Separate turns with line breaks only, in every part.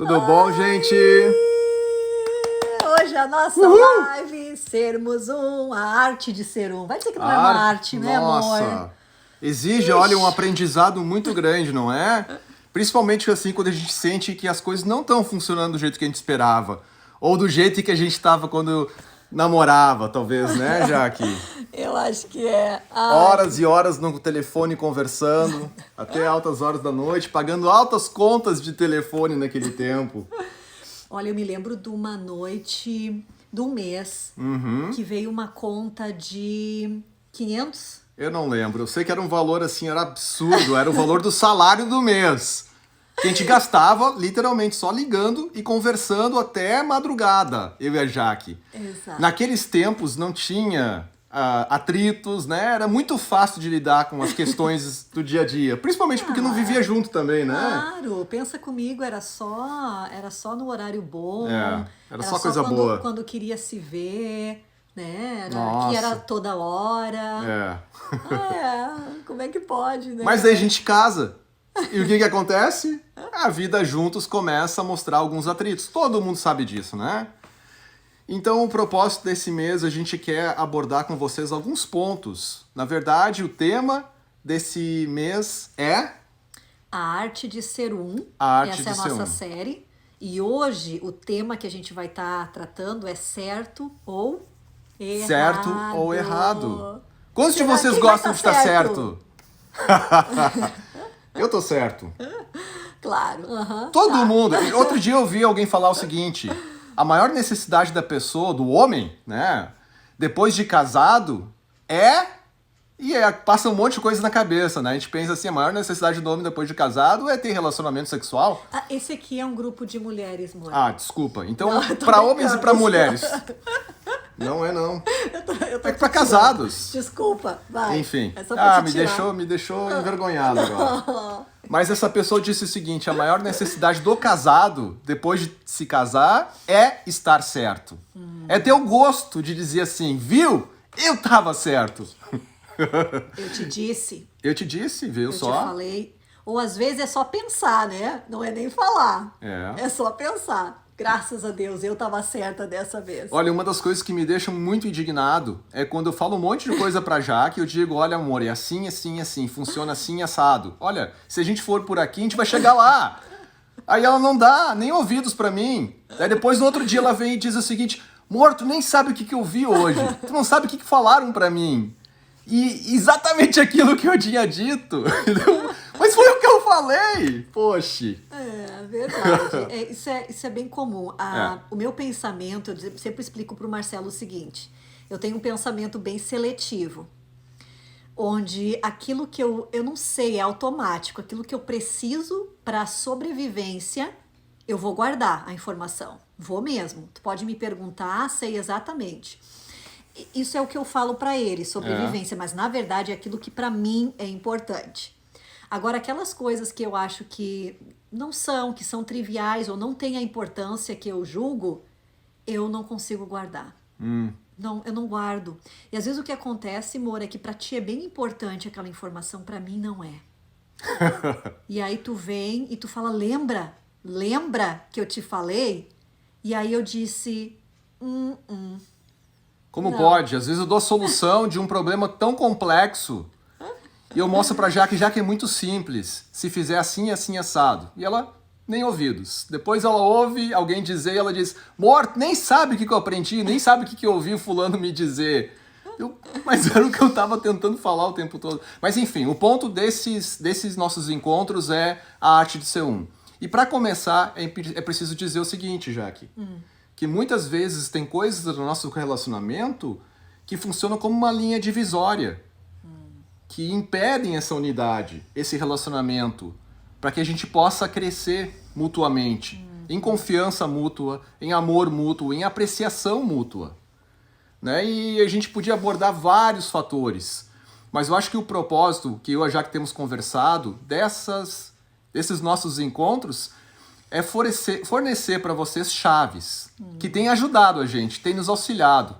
Tudo bom, gente?
Hoje a nossa live, sermos um, a arte de ser um. Vai dizer que não é uma arte, né, amor?
Nossa, exige, olha, um aprendizado muito grande, não é? Principalmente assim, quando a gente sente que as coisas não estão funcionando do jeito que a gente esperava. Ou do jeito que a gente estava quando namorava, talvez, né, Jaque?
Eu acho que é.
Horas e horas no telefone conversando, até altas horas da noite, pagando altas contas de telefone naquele tempo.
Olha, eu me lembro de uma noite do mês que veio uma conta de 500.
Eu não lembro, eu sei que era um valor assim, era absurdo, era o valor do salário do mês. Que a gente gastava literalmente só ligando e conversando até madrugada, eu e a Jaque.
Exato.
Naqueles tempos não tinha atritos, né? Era muito fácil de lidar com as questões do dia a dia. Principalmente porque não vivia junto também, né?
Claro, pensa comigo, era só no horário bom.
Era só coisa boa.
Quando queria se ver, né?
Nossa.
Que era toda hora. Como é que pode, né?
Mas daí a gente casa. E o que acontece? A vida juntos começa a mostrar alguns atritos. Todo mundo sabe disso, né? Então, o propósito desse mês, a gente quer abordar com vocês alguns pontos. Na verdade, o tema desse mês é...
A arte de ser um.
A arte
Essa
de
é a
ser
nossa
um.
série. E hoje, o tema que a gente vai estar tratando é certo ou errado.
Certo ou errado. Quantos de
Será
vocês
quem vai
gostam
tá
de estar
certo?
Eu tô certo.
Claro.
Todo mundo. Outro dia eu ouvi alguém falar o seguinte: a maior necessidade da pessoa, do homem, né, depois de casado, passa um monte de coisa na cabeça, né? A gente pensa assim, a maior necessidade do homem depois de casado é ter relacionamento sexual.
Esse aqui é um grupo de mulheres, amor.
Desculpa. Então,
Não, eu tô
pra homens e
brincando.
pra mulheres. Não é não.
Eu tô
É pra
te
casados.
Desculpa, vai.
Enfim.
É só pra te
me
tirar.
deixou envergonhado agora. Mas essa pessoa disse o seguinte: a maior necessidade do casado, depois de se casar, é estar certo. É ter o gosto de dizer assim, viu? Eu tava certo.
Eu te disse.
Eu te disse, viu
Eu
só?
te falei. Ou às vezes é só pensar, né? Não é nem falar.
É.
É só pensar. Graças a Deus, eu tava certa dessa vez.
Olha, uma das coisas que me deixa muito indignado é quando eu falo um monte de coisa pra Jaque, eu digo, olha amor, é assim, assim, assim, funciona assim, assado. Olha, se a gente for por aqui, a gente vai chegar lá. Aí ela não dá nem ouvidos pra mim. Aí depois, no outro dia, ela vem e diz o seguinte: amor, tu nem sabe o que eu vi hoje. Tu não sabe o que falaram pra mim. E exatamente aquilo que eu tinha dito. Mas foi o que eu falei. Poxa.
É verdade. Isso é bem comum. O meu pensamento, eu sempre explico para o Marcelo o seguinte: eu tenho um pensamento bem seletivo, onde aquilo que eu não sei, é automático, aquilo que eu preciso para sobrevivência, eu vou guardar a informação. Vou mesmo. Tu pode me perguntar, sei exatamente. Isso é o que eu falo para ele, sobrevivência, mas na verdade é aquilo que para mim é importante. Agora, aquelas coisas que eu acho que não são, que são triviais ou não têm a importância que eu julgo, eu não consigo guardar. Não, eu não guardo. E às vezes o que acontece, amor, é que pra ti é bem importante aquela informação, pra mim não é. E aí tu vem e tu fala, lembra que eu te falei? E aí eu disse,
Como
Não.
pode? Às vezes eu dou a solução de um problema tão complexo e eu mostro pra Jaque é muito simples. Se fizer assim, assim, assado. E ela, nem ouvidos. Depois ela ouve alguém dizer e ela diz, morto, nem sabe o que eu aprendi, nem sabe o que eu ouvi o fulano me dizer. Mas era o que eu tava tentando falar o tempo todo. Mas enfim, o ponto desses nossos encontros é a arte de ser um. E pra começar, é preciso dizer o seguinte, Jaque. Que muitas vezes tem coisas do nosso relacionamento que funcionam como uma linha divisória, que impedem essa unidade, esse relacionamento, para que a gente possa crescer mutuamente, em confiança mútua, em amor mútuo, em apreciação mútua. Né? E a gente podia abordar vários fatores, mas eu acho que o propósito que eu e a Jaque temos conversado desses nossos encontros é fornecer para vocês chaves que têm ajudado a gente, têm nos auxiliado.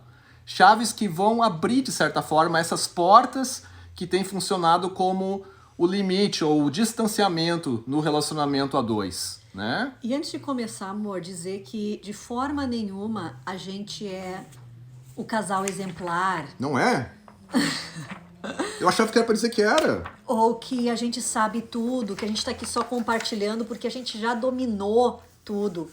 Chaves que vão abrir, de certa forma, essas portas que têm funcionado como o limite ou o distanciamento no relacionamento a dois. né?
E antes de começar, amor, dizer que de forma nenhuma a gente é o casal exemplar.
Não é? Eu achava que era pra dizer que era.
Ou que a gente sabe tudo, que a gente tá aqui só compartilhando porque a gente já dominou tudo.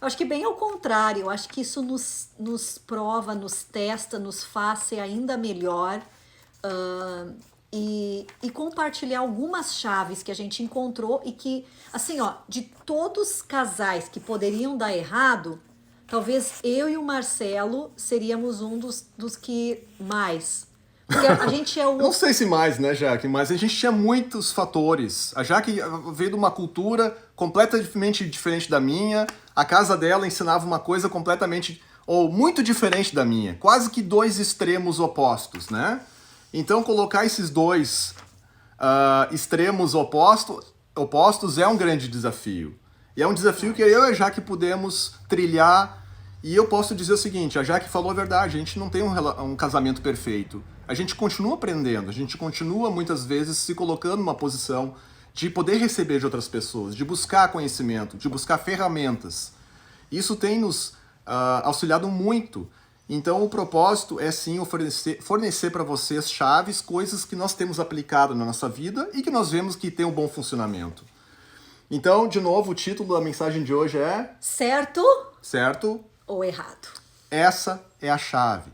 Eu acho que bem ao contrário, eu acho que isso nos prova, nos testa, nos faz ser ainda melhor e compartilhar algumas chaves que a gente encontrou e que, assim, ó, de todos os casais que poderiam dar errado, talvez eu e o Marcelo seríamos um dos que mais. Porque a gente é o...
Não sei se mais, né, Jaque? Mas a gente tinha muitos fatores. A Jaque veio de uma cultura completamente diferente da minha. A casa dela ensinava uma coisa completamente, ou muito diferente da minha. Quase que dois extremos opostos, né? Então, colocar esses dois extremos opostos é um grande desafio. E é um desafio que eu e a Jaque pudemos trilhar. E eu posso dizer o seguinte, a Jaque falou a verdade, a gente não tem um casamento perfeito. A gente continua aprendendo, a gente continua muitas vezes se colocando numa posição de poder receber de outras pessoas, de buscar conhecimento, de buscar ferramentas. Isso tem nos auxiliado muito. Então o propósito é sim fornecer para vocês chaves, coisas que nós temos aplicado na nossa vida e que nós vemos que tem um bom funcionamento. Então, de novo, o título da mensagem de hoje é...
Certo ou errado?
Essa é a chave.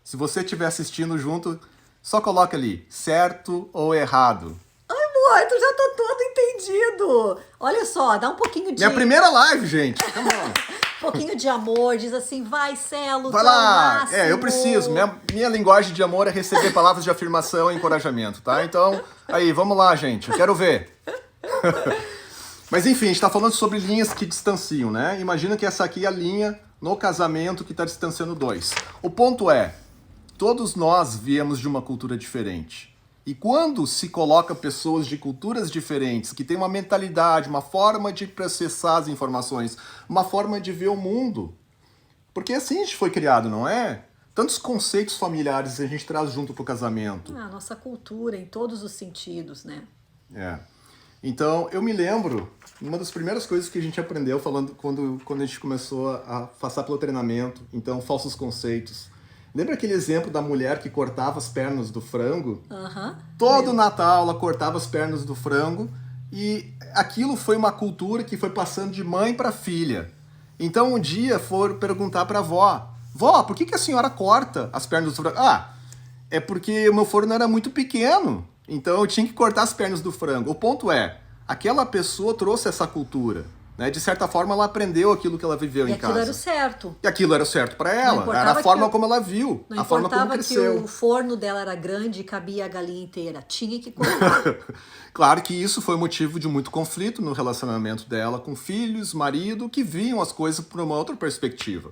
Se você estiver assistindo junto, só coloca ali, certo ou errado.
Ai, amor, tu já tá todo entendido. Olha só, dá um pouquinho de...
Minha primeira live, gente. Come on.
Um pouquinho de amor, diz assim, vai, Celo,
Vai
tu é o
lá.
máximo.
Eu preciso. Minha linguagem de amor é receber palavras de afirmação e encorajamento, tá? Então, aí, vamos lá, gente. Eu quero ver. Mas enfim, a gente tá falando sobre linhas que distanciam, né? Imagina que essa aqui é a linha no casamento que tá distanciando dois. O ponto é, todos nós viemos de uma cultura diferente. E quando se coloca pessoas de culturas diferentes, que têm uma mentalidade, uma forma de processar as informações, uma forma de ver o mundo, porque assim a gente foi criado, não é? Tantos conceitos familiares a gente traz junto pro casamento.
A nossa cultura em todos os sentidos, né?
Então, eu me lembro, uma das primeiras coisas que a gente aprendeu falando quando a gente começou a passar pelo treinamento, então, falsos conceitos. Lembra aquele exemplo da mulher que cortava as pernas do frango? Todo Natal ela cortava as pernas do frango e aquilo foi uma cultura que foi passando de mãe para filha. Então, um dia foram perguntar para a avó, vó, por que a senhora corta as pernas do frango? Ah, é porque o meu forno era muito pequeno. Então eu tinha que cortar as pernas do frango. O ponto é, aquela pessoa trouxe essa cultura, né? De certa forma ela aprendeu aquilo que ela viveu em casa.
E aquilo era o certo.
E aquilo era o certo para ela. Era a forma como ela viu, a forma como cresceu.
Não importava que o forno dela era grande e cabia a galinha inteira. Tinha que cortar.
Claro que isso foi motivo de muito conflito no relacionamento dela com filhos, marido, que viam as coisas por uma outra perspectiva.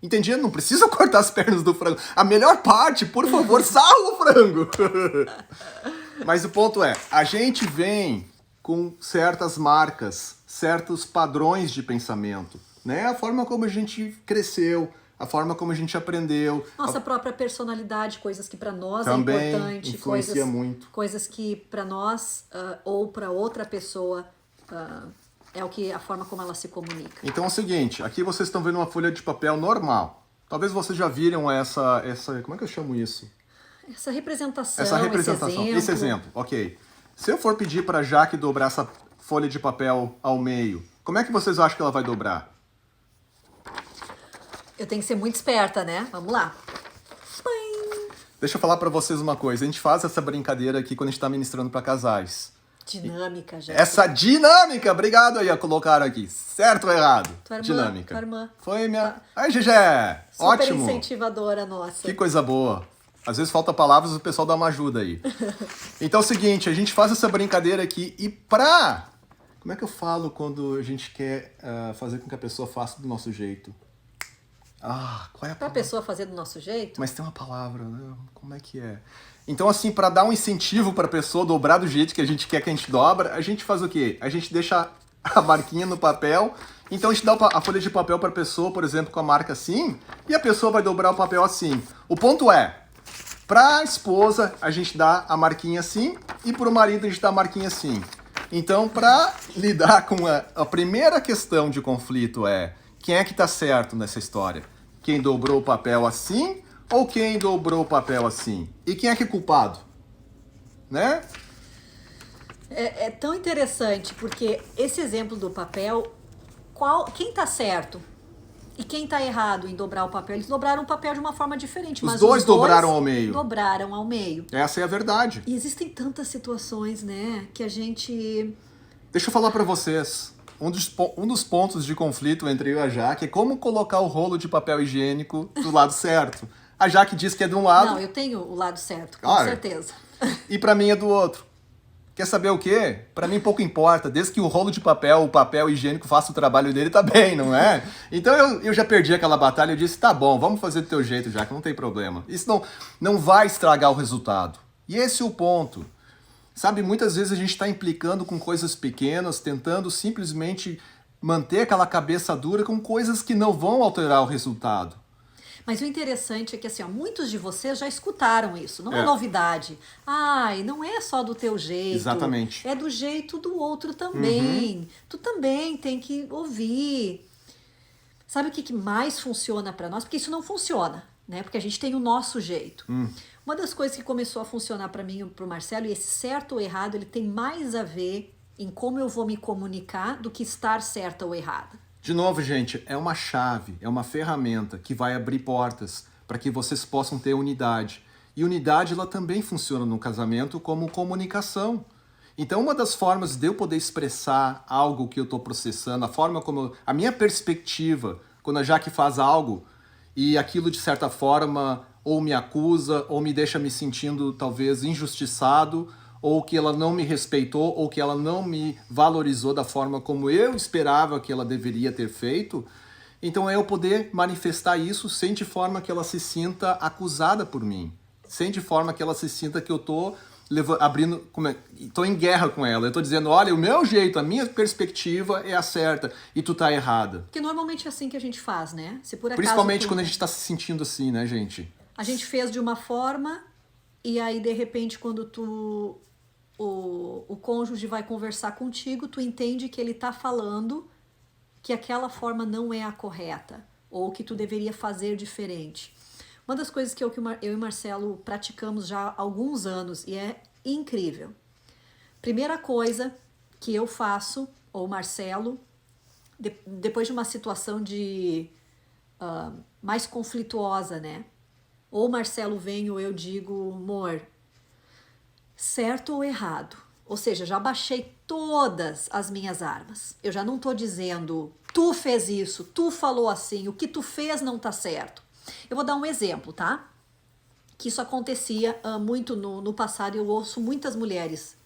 Entendia? Não precisa cortar as pernas do frango. A melhor parte, por favor, salva o frango. Mas o ponto é, a gente vem com certas marcas, certos padrões de pensamento, né? A forma como a gente cresceu, a forma como a gente aprendeu.
Nossa própria personalidade, coisas que para nós
também
é importante,
influencia muito.
Coisas que para nós ou para outra pessoa é a forma como ela se comunica.
Então é o seguinte, aqui vocês estão vendo uma folha de papel normal. Talvez vocês já viram essa como é que eu chamo isso?
Essa representação,
esse exemplo, ok. Se eu for pedir para a Jaque dobrar essa folha de papel ao meio, como é que vocês acham que ela vai dobrar?
Eu tenho que ser muito esperta, né? Vamos lá.
Deixa eu falar para vocês uma coisa. A gente faz essa brincadeira aqui quando a gente está ministrando para casais.
Dinâmica, já.
Essa dinâmica, obrigado aí a colocar aqui. Certo ou errado?
Tua irmã,
dinâmica.
Tua irmã.
Foi minha... Aí, Gegé! Ótimo!
Super incentivadora nossa.
Que coisa boa. Às vezes falta palavras, o pessoal dá uma ajuda aí. Então é o seguinte, a gente faz essa brincadeira aqui e pra... Como é que eu falo quando a gente quer fazer com que a pessoa faça do nosso jeito? Qual é a
Pra pessoa fazer do nosso jeito?
Mas tem uma palavra, né? Como é que é? Então, assim, pra dar um incentivo pra pessoa dobrar do jeito que a gente quer que a gente dobra, a gente faz o quê? A gente deixa a marquinha no papel. Então a gente dá a folha de papel pra pessoa, por exemplo, com a marca assim, e a pessoa vai dobrar o papel assim. O ponto é, pra esposa a gente dá a marquinha assim, e pro marido a gente dá a marquinha assim. Então, para lidar com a primeira questão de conflito é quem é que tá certo nessa história? Quem dobrou o papel assim ou quem dobrou o papel assim? E quem é que é culpado? Né?
É tão interessante, porque esse exemplo do papel, quem tá certo e quem tá errado em dobrar o papel? Eles dobraram o papel de uma forma diferente, mas
Os dois dobraram ao meio.
Dobraram ao meio.
Essa é a verdade.
E existem tantas situações, né, que a gente...
Deixa eu falar para vocês. Um dos pontos de conflito entre eu e a Jaque é como colocar o rolo de papel higiênico do lado certo. A Jaque diz que é de um lado.
Não, eu tenho o lado certo, com
Claro.
certeza.
E para mim é do outro. Quer saber o quê? Para mim pouco importa. Desde que o rolo de papel, o papel higiênico faça o trabalho dele, tá bem, não é? Então eu já perdi aquela batalha. Eu disse, tá bom, vamos fazer do teu jeito, Jaque, não tem problema. Isso não vai estragar o resultado. E esse é o ponto. Sabe, muitas vezes a gente está implicando com coisas pequenas, tentando simplesmente manter aquela cabeça dura com coisas que não vão alterar o resultado.
Mas o interessante é que assim, ó, muitos de vocês já escutaram isso, não é
É.
novidade. Ai, não é só do teu jeito.
Exatamente.
É do jeito do outro também. Tu também tem que ouvir. Sabe o que mais funciona para nós? Porque isso não funciona, né? Porque a gente tem o nosso jeito. Uma das coisas que começou a funcionar para mim e para o Marcelo, e esse certo ou errado, ele tem mais a ver em como eu vou me comunicar do que estar certa ou errada.
De novo, gente, é uma chave, é uma ferramenta que vai abrir portas para que vocês possam ter unidade. E unidade, ela também funciona no casamento como comunicação. Então, uma das formas de eu poder expressar algo que eu estou processando, a forma como... A minha perspectiva, quando a Jaque faz algo e aquilo, de certa forma, ou me acusa, ou me deixa me sentindo, talvez, injustiçado, ou que ela não me respeitou, ou que ela não me valorizou da forma como eu esperava que ela deveria ter feito, então é eu poder manifestar isso sem de forma que ela se sinta acusada por mim, sem de forma que ela se sinta que eu tô abrindo, tô em guerra com ela, eu tô dizendo, olha, o meu jeito, a minha perspectiva é a certa e tu tá errada.
Porque normalmente é assim que a gente faz, né? Se por acaso
Principalmente quando a gente tá se sentindo assim, né, gente?
a gente fez de uma forma e aí de repente quando o cônjuge vai conversar contigo, tu entende que ele tá falando que aquela forma não é a correta ou que tu deveria fazer diferente. Uma das coisas que eu e Marcelo praticamos já há alguns anos e é incrível. Primeira coisa que eu faço, ou Marcelo, depois de uma situação de mais conflituosa, né? Ou Marcelo vem ou eu digo, amor, certo ou errado? Ou seja, já baixei todas as minhas armas. Eu já não tô dizendo, tu fez isso, tu falou assim, o que tu fez não tá certo. Eu vou dar um exemplo, tá? Que isso acontecia muito no passado e eu ouço muitas mulheres.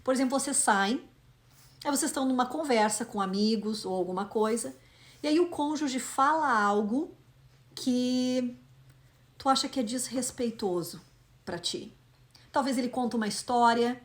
Por exemplo, vocês saem, aí vocês estão numa conversa com amigos ou alguma coisa, e aí o cônjuge fala algo que tu acha que é desrespeitoso pra ti. Talvez ele conta uma história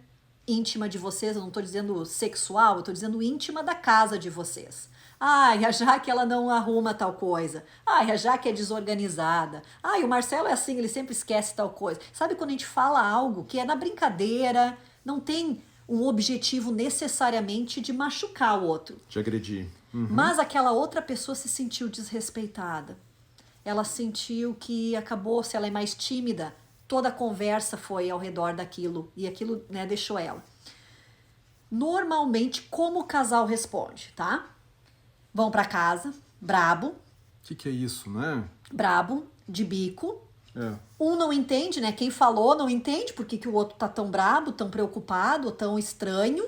íntima de vocês, eu não tô dizendo sexual, eu tô dizendo íntima da casa de vocês. Ai, a Jaque, ela não arruma tal coisa. Ai, a Jaque é desorganizada. Ai, o Marcelo é assim, ele sempre esquece tal coisa. Sabe quando a gente fala algo que é na brincadeira, não tem um objetivo necessariamente de machucar o outro.
Te agredi.
Mas aquela outra pessoa se sentiu desrespeitada. Ela sentiu que acabou, se ela é mais tímida, toda a conversa foi ao redor daquilo e aquilo, né, deixou ela. Normalmente, como o casal responde, tá? Vão pra casa, brabo.
O que é isso, né?
Brabo, de bico.
É.
Um não entende, né? Quem falou não entende por que o outro tá tão brabo, tão preocupado, tão estranho.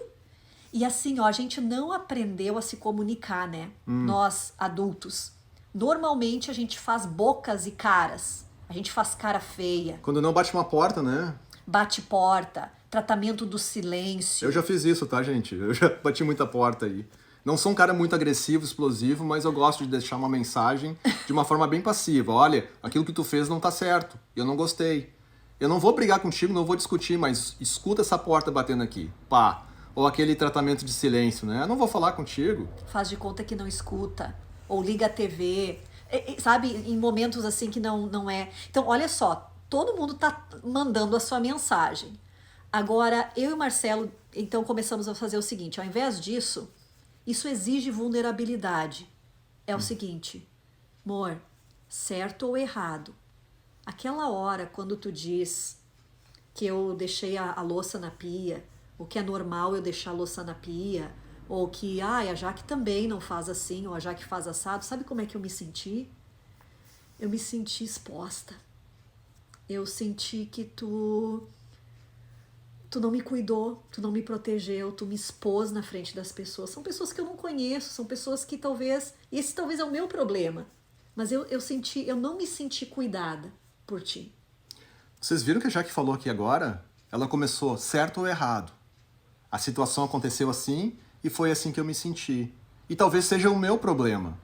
E assim, ó, a gente não aprendeu a se comunicar, né? Nós, adultos. Normalmente a gente faz bocas e caras. A gente faz cara feia.
Quando não bate uma porta, né?
Bate porta, tratamento do silêncio.
Eu já fiz isso, tá, gente? Eu já bati muita porta aí. Não sou um cara muito agressivo, explosivo, mas eu gosto de deixar uma mensagem de uma forma bem passiva. Olha, aquilo que tu fez não tá certo. Eu não gostei. Eu não vou brigar contigo, não vou discutir, mas escuta essa porta batendo aqui. Pá. Ou aquele tratamento de silêncio, né? Eu não vou falar contigo.
Faz de conta que não escuta. Ou liga a TV. Sabe, em momentos assim que não é. Então, olha só, todo mundo tá mandando a sua mensagem. Agora, eu e o Marcelo, Então começamos a fazer o seguinte, ao invés disso, isso exige vulnerabilidade. É o seguinte, amor, certo ou errado, aquela hora quando tu diz que eu deixei a louça na pia, ou que é normal eu deixar a louça na pia, ou que a Jaque também não faz assim, ou a Jaque faz assado, sabe como é que eu me senti? Eu me senti exposta. Eu senti que tu não me cuidou, tu não me protegeu, tu me expôs na frente das pessoas. São pessoas que eu não conheço, são pessoas que talvez... Esse talvez é o meu problema. Mas eu não me senti cuidada por ti.
Vocês viram que a Jaque falou aqui agora? Ela começou certo ou errado. A situação aconteceu assim e foi assim que eu me senti. E talvez seja o meu problema.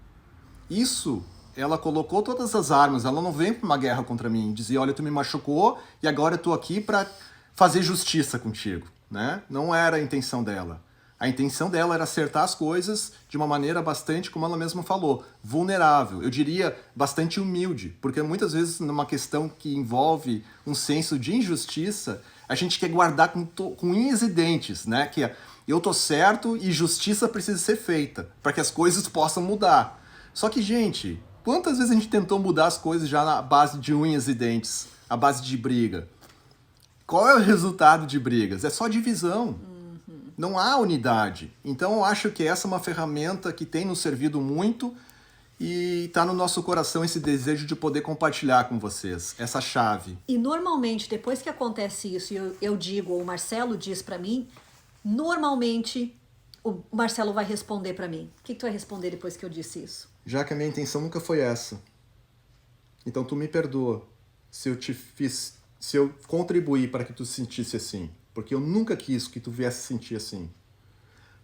Isso, ela colocou todas as armas, ela não vem para uma guerra contra mim, dizia, olha, tu me machucou e agora eu tô aqui para fazer justiça contigo, né? Não era a intenção dela. A intenção dela era acertar as coisas de uma maneira bastante, como ela mesma falou, vulnerável. Eu diria bastante humilde, porque muitas vezes numa questão que envolve um senso de injustiça, a gente quer guardar com unhas e dentes, né? Que eu tô certo e justiça precisa ser feita para que as coisas possam mudar. Só que, gente, quantas vezes a gente tentou mudar as coisas já na base de unhas e dentes, à base de briga? Qual é o resultado de brigas? É só divisão. Não há unidade. Então eu acho que essa é uma ferramenta que tem nos servido muito e está no nosso coração esse desejo de poder compartilhar com vocês, essa chave.
E normalmente, depois que acontece isso, e eu digo, ou o Marcelo diz pra mim, normalmente o Marcelo vai responder pra mim. O que tu vai responder depois que eu disse isso?
Já que a minha intenção nunca foi essa. Então tu me perdoa se eu contribuir para que tu se sentisse assim. Porque eu nunca quis que tu viesse sentir assim.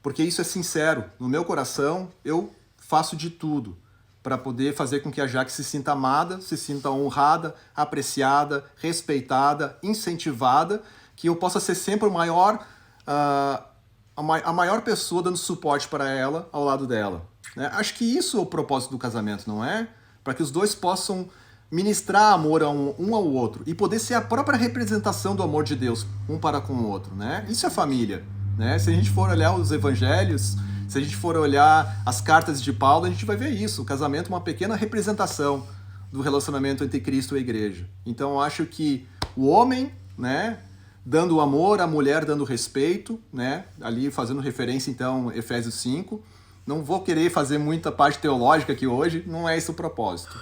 Porque isso é sincero. No meu coração, eu faço de tudo para poder fazer com que a Jaque se sinta amada, se sinta honrada, apreciada, respeitada, incentivada, que eu possa ser sempre o maior, a maior pessoa dando suporte para ela ao lado dela. Né? Acho que isso é o propósito do casamento, não é? Para que os dois possam ministrar amor um ao outro e poder ser a própria representação do amor de Deus um para com o outro, né? Isso é família, né? Se a gente for olhar os evangelhos, se a gente for olhar as cartas de Paulo, a gente vai ver isso. O casamento é uma pequena representação do relacionamento entre Cristo e a igreja. Então eu acho que o homem, né, dando amor, a mulher dando respeito, né? Ali fazendo referência então Efésios 5. Não vou querer fazer muita parte teológica aqui hoje, não é esse o propósito.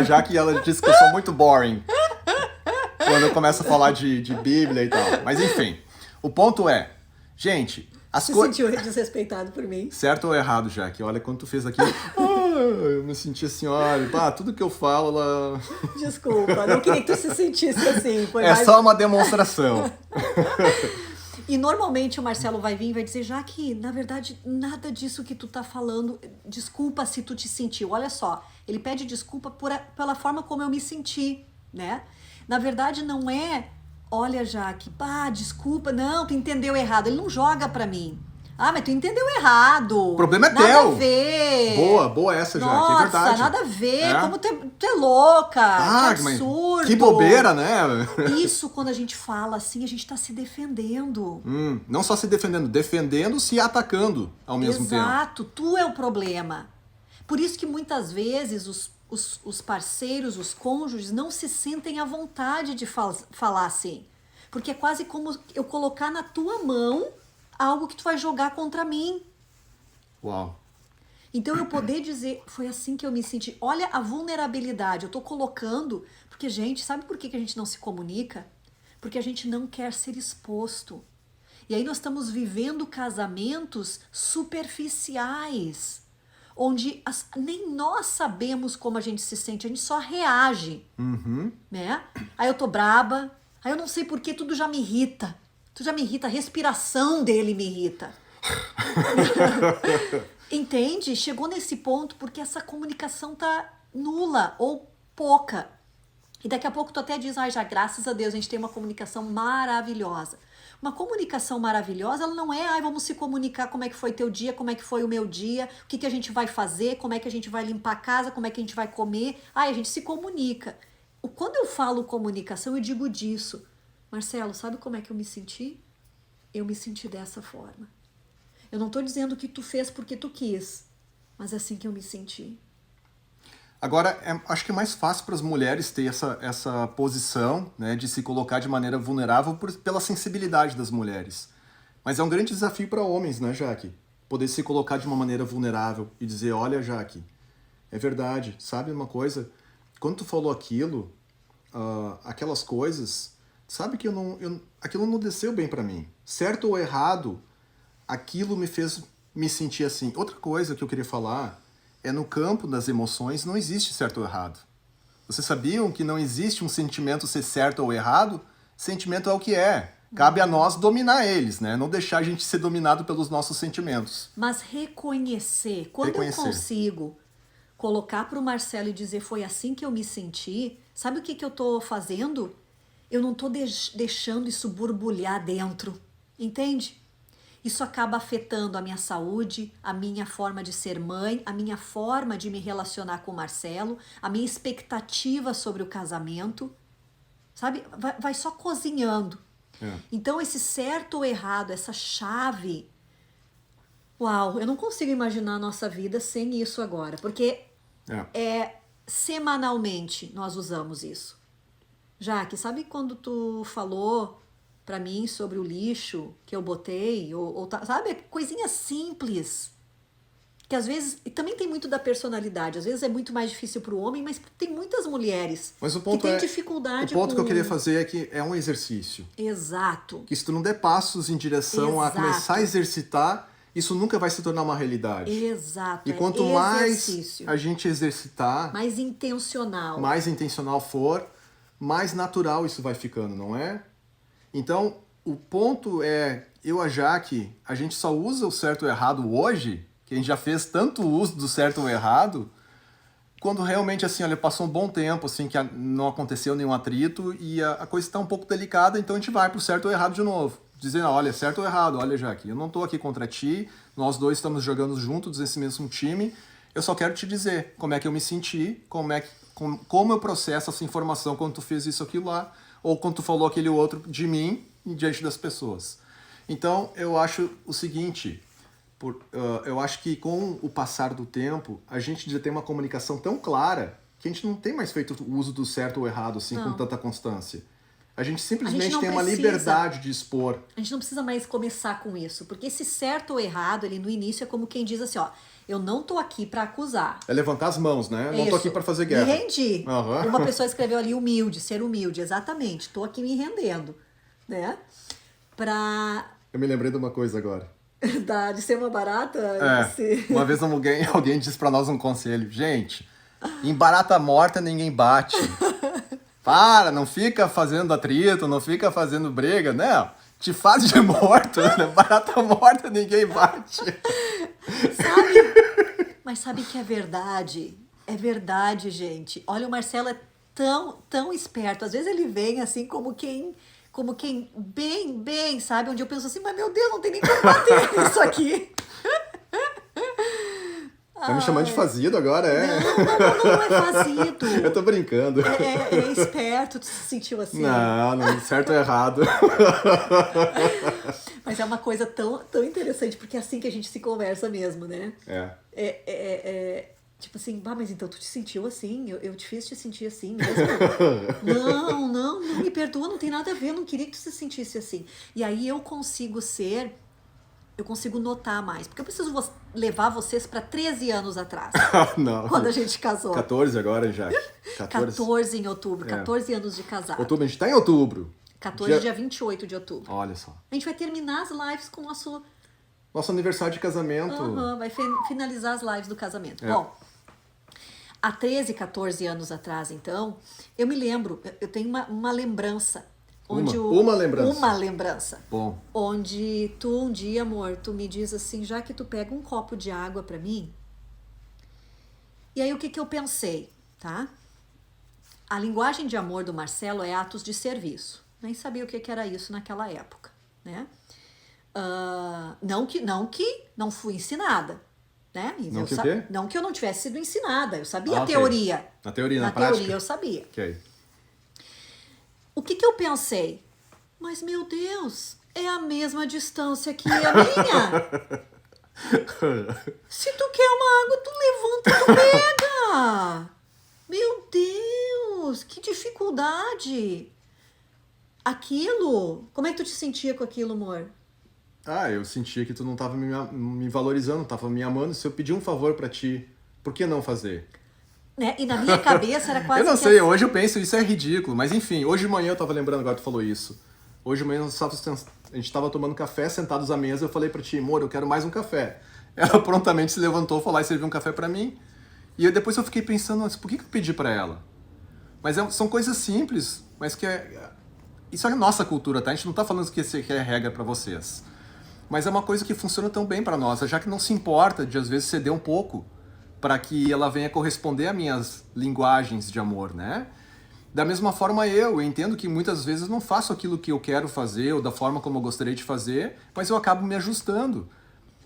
Já que ela disse que eu sou muito boring quando eu começo a falar de Bíblia e tal. Mas enfim, o ponto é, gente, as coisas...
Se sentiu desrespeitado por mim?
Certo ou errado, Jaque? Olha, quando tu fez aquilo, eu me senti assim, olha, tudo que eu falo, ela...
Desculpa, não queria que tu se sentisse assim.
Só uma demonstração.
E normalmente o Marcelo vai vir e vai dizer, já que, na verdade, nada disso que tu tá falando, desculpa se tu te sentiu. Olha só, ele pede desculpa pela forma como eu me senti, né? Na verdade, não é, olha, Jaque, desculpa, não, tu entendeu errado. Ele não joga pra mim. Mas tu entendeu errado.
O problema é
nada
teu.
Nada a ver.
Boa essa, Jaque,
Nossa,
é verdade.
Nada a ver, como tu é louca, que absurdo.
Que bobeira, né?
Isso, quando a gente fala assim, a gente tá se defendendo.
Não só se defendendo-se e atacando ao mesmo tempo.
Exato, tu é o problema. Por isso que muitas vezes os parceiros, os cônjuges, não se sentem à vontade de falar assim. Porque é quase como eu colocar na tua mão algo que tu vai jogar contra mim.
Uau.
Então eu poder dizer, foi assim que eu me senti. Olha a vulnerabilidade, eu tô colocando, porque gente, sabe por que a gente não se comunica? Porque a gente não quer ser exposto. E aí nós estamos vivendo casamentos superficiais, onde nem nós sabemos como a gente se sente, a gente só reage, né? Aí eu tô braba, aí eu não sei por que tudo já me irrita. Tu já me irrita, a respiração dele me irrita. Entende? Chegou nesse ponto porque essa comunicação tá nula ou pouca. E daqui a pouco tu até diz, já graças a Deus a gente tem uma comunicação maravilhosa. Uma comunicação maravilhosa, ela não é, vamos se comunicar como é que foi teu dia, como é que foi o meu dia, o que a gente vai fazer, como é que a gente vai limpar a casa, como é que a gente vai comer. A gente se comunica. Quando eu falo comunicação, eu digo disso. Marcelo, sabe como é que eu me senti? eu me senti dessa forma. Eu não tô dizendo que tu fez porque tu quis, mas é assim que eu me senti.
Agora, acho que é mais fácil para as mulheres ter essa posição, né, de se colocar de maneira vulnerável pela sensibilidade das mulheres. Mas é um grande desafio para homens, né, Jaque? Poder se colocar de uma maneira vulnerável e dizer, olha, Jaque, é verdade, sabe uma coisa? Quando tu falou aquilo, aquelas coisas, sabe que aquilo não desceu bem para mim. Certo ou errado, aquilo me fez me sentir assim. Outra coisa que eu queria falar é no campo das emoções não existe certo ou errado. Vocês sabiam que não existe um sentimento ser certo ou errado? Sentimento é o que é. Cabe a nós dominar eles, né? Não deixar a gente ser dominado pelos nossos sentimentos.
Mas reconhecer. Quando eu consigo colocar para o Marcelo e dizer foi assim que eu me senti, sabe o que eu tô fazendo? Eu não tô deixando isso borbulhar dentro, entende? Isso acaba afetando a minha saúde, a minha forma de ser mãe, a minha forma de me relacionar com o Marcelo, a minha expectativa sobre o casamento, sabe? Vai só cozinhando. Então esse certo ou errado, essa chave, uau, eu não consigo imaginar a nossa vida sem isso agora, porque semanalmente nós usamos isso. Jaque, sabe quando tu falou pra mim sobre o lixo que eu botei, sabe, coisinha simples, que às vezes, e também tem muito da personalidade, às vezes é muito mais difícil pro homem, mas tem muitas mulheres que têm dificuldade.
O ponto que eu queria fazer é que é um exercício.
Exato.
Que se tu não der passos em direção a começar a exercitar, isso nunca vai se tornar uma realidade.
Exato.
E quanto mais a gente exercitar,
mais intencional
for, mais natural isso vai ficando, não é? Então, o ponto é, eu e a Jaque, a gente só usa o certo ou errado hoje, que a gente já fez tanto uso do certo ou errado, quando realmente, assim, olha, passou um bom tempo, assim, que não aconteceu nenhum atrito e a coisa está um pouco delicada, então a gente vai pro certo ou errado de novo. Dizendo, olha, certo ou errado, olha, Jaque, eu não tô aqui contra ti, nós dois estamos jogando juntos nesse mesmo time, eu só quero te dizer como é que eu me senti, como eu processo essa informação quando tu fez isso, aquilo lá, ou quando tu falou aquele outro de mim diante das pessoas. Então, eu acho o seguinte, eu acho que com o passar do tempo, a gente já tem uma comunicação tão clara que a gente não tem mais feito o uso do certo ou errado assim com tanta constância. A gente simplesmente tem uma liberdade de expor.
A gente não precisa mais começar com isso, porque esse certo ou errado, ele no início é como quem diz assim, ó, eu não tô aqui pra acusar.
É levantar as mãos, né? Não tô aqui pra fazer guerra.
Me rendi. Uma pessoa escreveu ali humilde, ser humilde, exatamente. Tô aqui me rendendo, né?
Eu me lembrei de uma coisa agora.
De ser uma barata?
Uma vez alguém disse pra nós um conselho. Gente, em barata morta ninguém bate. Não fica fazendo atrito, não fica fazendo briga, né? Te faz de morto, né? Barata morta ninguém bate.
Mas sabe que é verdade? É verdade, gente. Olha, o Marcelo é tão esperto. Às vezes ele vem assim como quem bem, sabe? Onde eu penso assim, mas meu Deus, não tem nem como bater isso aqui.
Tá me chamando de fazido agora, é?
Não é fazido.
Eu tô brincando.
É esperto, tu se sentiu assim?
Não, certo ou errado.
Mas é uma coisa tão interessante, porque é assim que a gente se conversa mesmo, né? Tipo assim, mas então tu te sentiu assim? Eu te fiz te sentir assim mesmo? Não me perdoa, não tem nada a ver, eu não queria que tu se sentisse assim. E aí eu consigo notar mais, porque eu preciso levar vocês para 13 anos atrás.
Não.
Quando a gente casou.
14 agora, já.
14 em outubro, 14 anos de casado.
Outubro, a gente tá em outubro.
14, dia 28 de outubro.
Olha só.
A gente vai terminar as lives com o
nosso aniversário de casamento.
Vai finalizar as lives do casamento. Bom, há 13, 14 anos atrás, então, eu me lembro, eu tenho uma lembrança. Uma lembrança.
Bom.
Onde tu um dia, amor, tu me diz assim, já que tu pega um copo de água pra mim. E aí o que eu pensei, tá? A linguagem de amor do Marcelo é atos de serviço. Nem sabia o que era isso naquela época, né? Não que não fui ensinada, né? Não que eu não tivesse sido ensinada, eu sabia a teoria.
Na teoria, na
prática?
Na teoria
eu sabia.
Ok.
O que eu pensei? Mas, meu Deus, é a mesma distância que a minha. Se tu quer uma água, tu levanta, tu pega. Meu Deus, que dificuldade. Aquilo, como é que tu te sentia com aquilo, amor?
Eu sentia que tu não tava me valorizando, não tava me amando. Se eu pedir um favor pra ti, por que não fazer?
Né? E na minha cabeça era quase
Eu não
que
sei,
assim.
hoje eu penso, isso é ridículo. Mas enfim, hoje de manhã eu tava lembrando, agora tu falou isso. Hoje de manhã a gente tava tomando café, sentados à mesa, eu falei pra ti, amor, eu quero mais um café. Ela prontamente se levantou, foi lá e serviu um café pra mim. E depois eu fiquei pensando, por que eu pedi pra ela? Mas são coisas simples, mas isso é a nossa cultura, tá? A gente não tá falando que isso aqui é regra pra vocês. Mas é uma coisa que funciona tão bem pra nós, já que não se importa de às vezes ceder um pouco para que ela venha corresponder a minhas linguagens de amor, né? Da mesma forma eu entendo que muitas vezes eu não faço aquilo que eu quero fazer ou da forma como eu gostaria de fazer, mas eu acabo me ajustando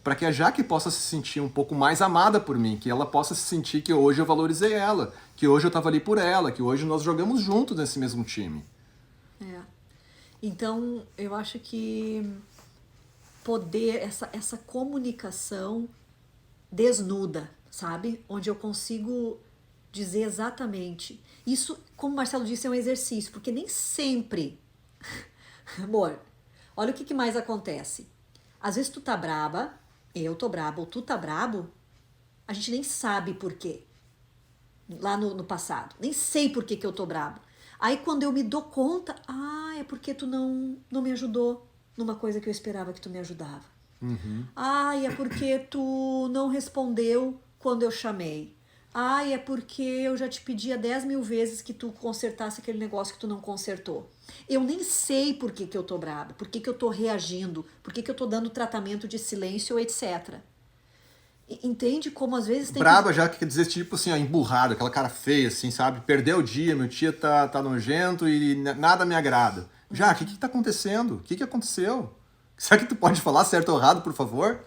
para que a Jaque possa se sentir um pouco mais amada por mim, que ela possa se sentir que hoje eu valorizei ela, que hoje eu estava ali por ela, que hoje nós jogamos juntos nesse mesmo time.
É. Então, eu acho que poder, essa comunicação desnuda, sabe? Onde eu consigo dizer exatamente. Isso, como o Marcelo disse, é um exercício, porque nem sempre... Amor, olha o que mais acontece. Às vezes tu tá braba, eu tô braba, ou tu tá brabo, a gente nem sabe por quê. Lá no passado. Nem sei por que eu tô brabo. Aí quando eu me dou conta, é porque tu não me ajudou numa coisa que eu esperava que tu me ajudava. É porque tu não respondeu quando eu chamei. É porque eu já te pedia 10.000 vezes que tu consertasse aquele negócio que tu não consertou. Eu nem sei por que eu tô braba, por que eu tô reagindo, por que eu tô dando tratamento de silêncio, etc. Entende como às vezes tem
Braba já quer dizer tipo assim, emburrado, aquela cara feia, assim, sabe? Perdeu o dia, meu dia tá nojento e nada me agrada. Já, o que tá acontecendo? O que aconteceu? Será que tu pode falar certo ou errado, por favor?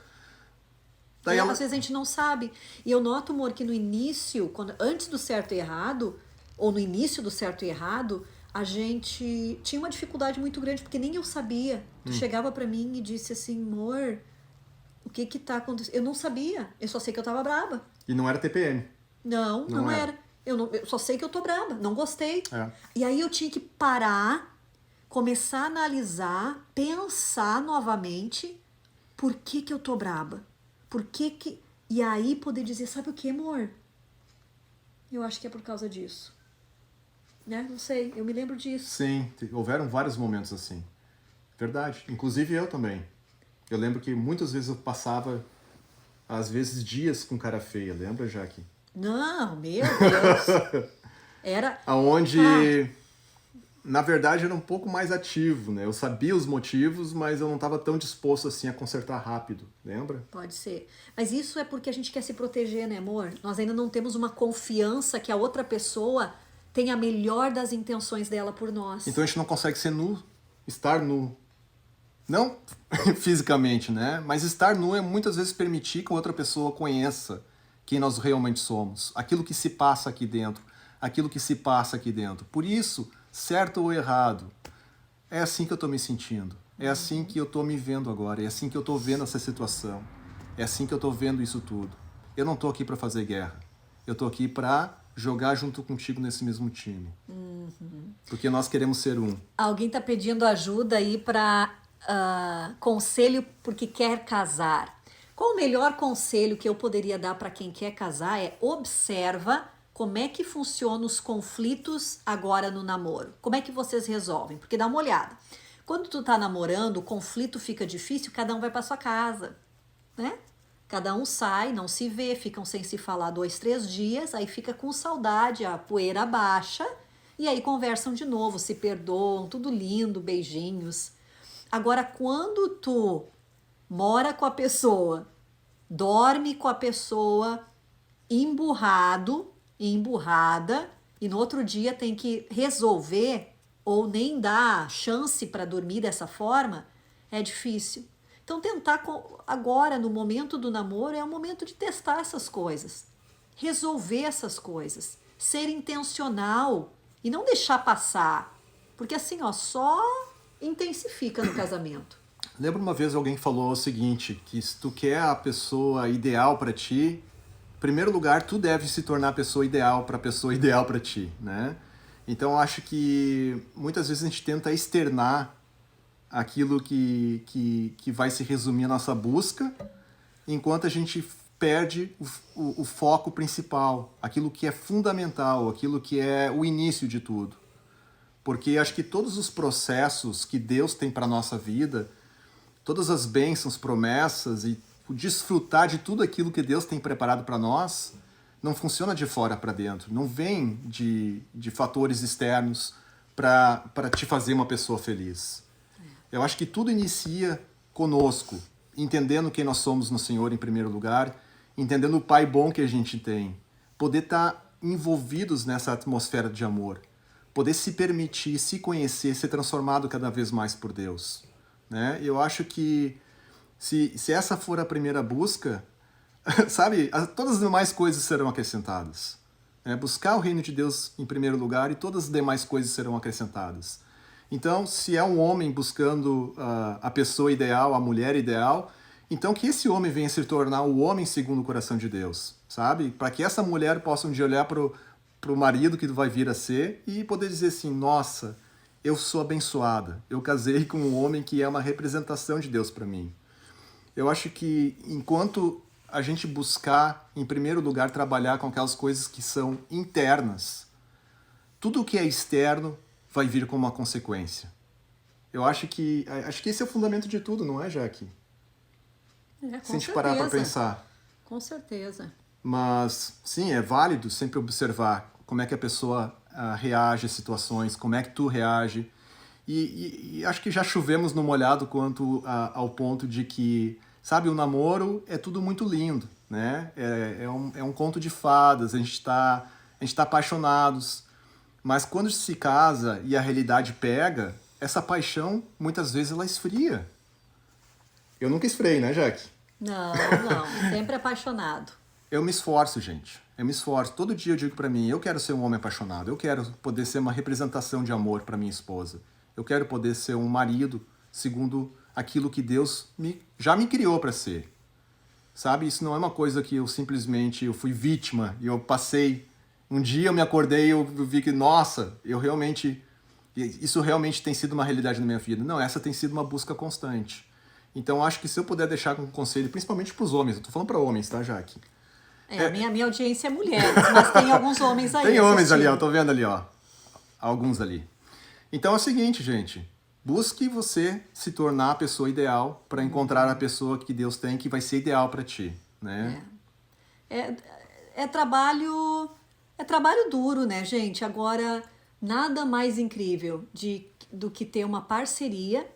Daí ela...
Às vezes a gente não sabe. E eu noto, amor, que no início, antes do certo e errado, ou no início do certo e errado, a gente tinha uma dificuldade muito grande, porque nem eu sabia. Tu chegava pra mim e disse assim, amor, o que tá acontecendo? Eu não sabia, eu só sei que eu tava braba.
E não era TPM.
Não era. Eu só sei que eu tô braba, não gostei.
É.
E aí eu tinha que parar, começar a analisar, pensar novamente por que eu tô braba. Por que... E aí poder dizer, sabe o que, amor? Eu acho que é por causa disso. Né? Não sei, eu me lembro disso.
Sim, houveram vários momentos assim. Verdade. Inclusive eu também. Eu lembro que muitas vezes eu passava, às vezes, dias com cara feia. Lembra, Jaque?
Não, meu Deus. Era...
Aonde... Na verdade, era um pouco mais ativo, né? Eu sabia os motivos, mas eu não estava tão disposto assim a consertar rápido, lembra?
Pode ser. Mas isso é porque a gente quer se proteger, né, amor? Nós ainda não temos uma confiança que a outra pessoa tem a melhor das intenções dela por nós.
Então a gente não consegue ser nu, estar nu. Não fisicamente, né? Mas estar nu é muitas vezes permitir que a outra pessoa conheça quem nós realmente somos, aquilo que se passa aqui dentro, aquilo que se passa aqui dentro. Por isso, certo ou errado, é assim que eu estou me sentindo, é assim que eu estou me vendo agora, é assim que eu estou vendo essa situação, é assim que eu estou vendo isso tudo. Eu não estou aqui para fazer guerra, eu estou aqui para jogar junto contigo nesse mesmo time. Porque nós queremos ser um.
Alguém tá pedindo ajuda aí para conselho porque quer casar. Qual o melhor conselho que eu poderia dar para quem quer casar é observa como é que funcionam os conflitos agora no namoro. Como é que vocês resolvem? Porque dá uma olhada. Quando tu tá namorando, o conflito fica difícil, cada um vai para sua casa, né? Cada um sai, não se vê, ficam sem se falar 2, 3 dias, aí fica com saudade, a poeira baixa, e aí conversam de novo, se perdoam, tudo lindo, beijinhos. Agora, quando tu mora com a pessoa, dorme com a pessoa, emburrado, emburrada, e no outro dia tem que resolver ou nem dar chance para dormir dessa forma, é difícil. Então tentar agora, no momento do namoro, é o momento de testar essas coisas, resolver essas coisas, ser intencional e não deixar passar, porque assim, ó, só intensifica no casamento.
Lembro uma vez alguém falou o seguinte, que se tu quer a pessoa ideal para ti, em primeiro lugar, tu deve se tornar a pessoa ideal para a pessoa ideal para ti, né? Então, eu acho que muitas vezes a gente tenta externar aquilo que vai se resumir a nossa busca, enquanto a gente perde o foco principal, aquilo que é fundamental, aquilo que é o início de tudo. Porque acho que todos os processos que Deus tem para a nossa vida, todas as bênçãos, promessas e o desfrutar de tudo aquilo que Deus tem preparado para nós, não funciona de fora para dentro, não vem de fatores externos para te fazer uma pessoa feliz. Eu acho que tudo inicia conosco, entendendo quem nós somos no Senhor em primeiro lugar, entendendo o Pai bom que a gente tem, poder estar envolvidos nessa atmosfera de amor, poder se permitir, se conhecer, ser transformado cada vez mais por Deus, né? Eu acho que se essa for a primeira busca, sabe, todas as demais coisas serão acrescentadas. Né? Buscar o reino de Deus em primeiro lugar e todas as demais coisas serão acrescentadas. Então, se é um homem buscando a pessoa ideal, a mulher ideal, então que esse homem venha se tornar o homem segundo o coração de Deus, sabe? Para que essa mulher possa um dia olhar pro marido que vai vir a ser e poder dizer assim, nossa, eu sou abençoada, eu casei com um homem que é uma representação de Deus para mim. Eu acho que enquanto a gente buscar, em primeiro lugar, trabalhar com aquelas coisas que são internas, tudo o que é externo vai vir como uma consequência. Eu acho que esse é o fundamento de tudo, não é, Jaque? Se a gente parar para pensar.
Com certeza.
Mas, sim, é válido sempre observar como é que a pessoa reage a situações, como é que tu reage. E acho que já chovemos no molhado quanto ao ponto de que, sabe, o namoro é tudo muito lindo, né? É um conto de fadas, a gente tá apaixonados. Mas quando se casa e a realidade pega, essa paixão, muitas vezes, ela esfria. Eu nunca esfriei, né, Jaque?
Não, sempre apaixonado.
Eu me esforço, gente. Eu me esforço. Todo dia eu digo pra mim, eu quero ser um homem apaixonado. Eu quero poder ser uma representação de amor pra minha esposa. Eu quero poder ser um marido segundo aquilo que Deus já me criou pra ser. Sabe? Isso não é uma coisa que eu simplesmente fui vítima e eu passei. Um dia eu me acordei e eu vi que, nossa, isso realmente tem sido uma realidade na minha vida. Não, essa tem sido uma busca constante. Então, acho que se eu puder deixar como conselho, principalmente para os homens, eu tô falando para homens, tá, Jaque?
Minha audiência é mulheres, mas tem alguns homens aí.
Tem homens ali, ó, tô vendo ali, ó. Alguns ali. Então é o seguinte, gente. Busque você se tornar a pessoa ideal para encontrar a pessoa que Deus tem que vai ser ideal para ti, né?
É trabalho duro, né, gente? Agora, nada mais incrível do que ter uma parceria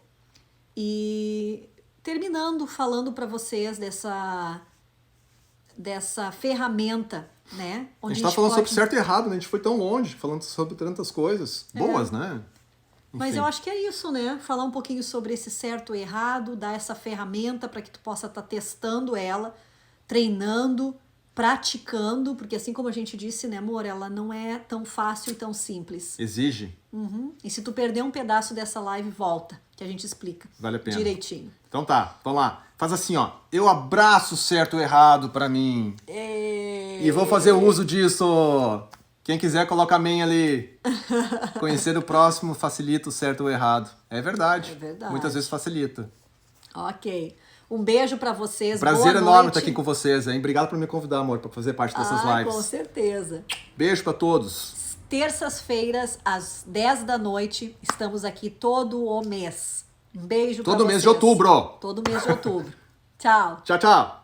e terminando falando para vocês dessa ferramenta, né?
Onde a gente tá falando sobre certo e errado, né? A gente foi tão longe, falando sobre tantas coisas boas, né? Enfim.
Mas eu acho que é isso, né? Falar um pouquinho sobre esse certo e errado, dar essa ferramenta para que tu possa estar testando ela, treinando, praticando, porque assim como a gente disse, né, amor, ela não é tão fácil e tão simples.
Exige.
Uhum. E se tu perder um pedaço dessa live, volta, que a gente explica.
Vale a pena.
Direitinho.
Então tá, vamos lá. Faz assim, ó. Eu abraço o certo ou errado pra mim. E vou fazer uso disso. Quem quiser, coloca amém ali. Conhecer o próximo facilita o certo ou errado. É verdade.
É verdade.
Muitas vezes facilita.
Ok. Um beijo pra vocês.
Prazer enorme estar aqui com vocês, hein? Obrigado por me convidar, amor, pra fazer parte dessas lives.
Com certeza.
Beijo pra todos.
Terças-feiras, às 10 da noite, estamos aqui todo o mês. Um beijo pra vocês.
Todo mês de outubro.
Todo mês de outubro. Tchau.
Tchau, tchau.